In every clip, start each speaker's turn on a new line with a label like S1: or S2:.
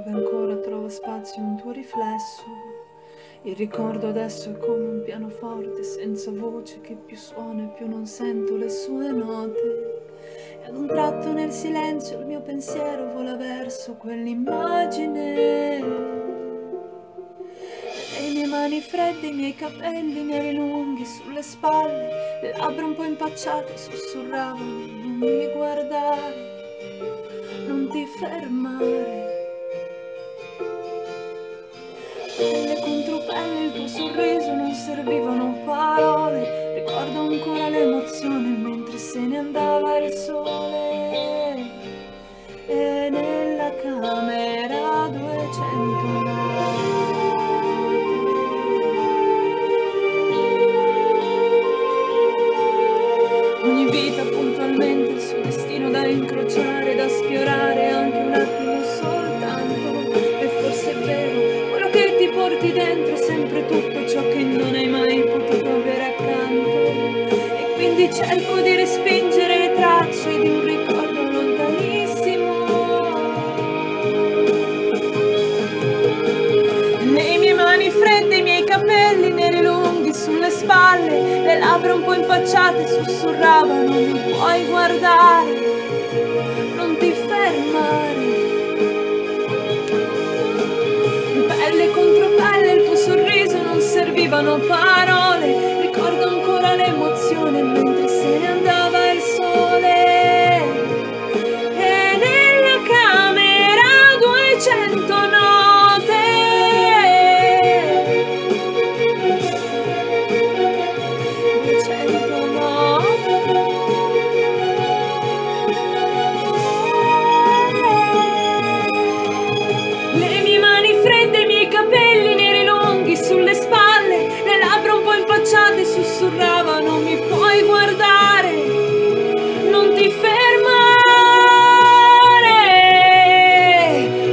S1: dove ancora trova spazio un tuo riflesso. Il ricordo adesso è come un pianoforte senza voce che più suona e più non sento le sue note. E ad un tratto nel silenzio il mio pensiero vola verso quell'immagine. Le mie mani fredde, i miei capelli neri lunghi sulle spalle, le labbra un po' impacciate sussurravano: non mi guardare, non ti fermare. Pelle contro pelle, il tuo sorriso, non servivano parole. Ricordo ancora l'emozione mentre se ne andava il sole. E nella camera 209 ogni vita puntualmente il suo destino da incrociare, da sfiorare anche un attimo soltanto. E forse è vero, quello che ti porti dentro è sempre tutto ciò che non hai mai potuto avere accanto. E quindi cerco di respingere le tracce di un ricordo lontanissimo. Le mie mani fredde, i miei capelli neri lunghi sulle spalle, le labbra un po' impacciate sussurravano: mi puoi guardare, non ti fermare. Pelle contro pelle, il tuo sorriso, non servivano parole. Ricordo ancora l'emozione mentre se ne andava il sole. E nella camera 200 note. Le mie mani fredde, i miei capelli neri lunghi sulle spalle, le labbra un po' impacciate sussurravano: mi puoi guardare, non ti fermare.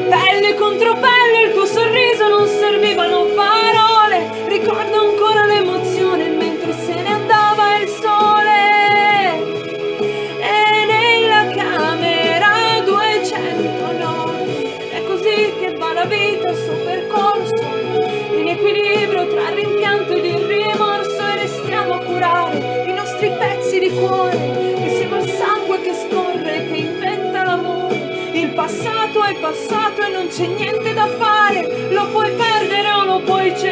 S1: Pelle contro pelle, il tuo sorriso, non servivano parole. Ricordo ancora l'emozione mentre se ne andava il sole. E nella camera 209 è così che va la vita, il suo percorso, in equilibrio tra il rimpianto ed il rimorso. E restiamo a curare i nostri pezzi di cuore, insieme al sangue che scorre, che inventa l'amore. Il passato è passato e non c'è niente da fare, lo puoi perdere o lo puoi cercare.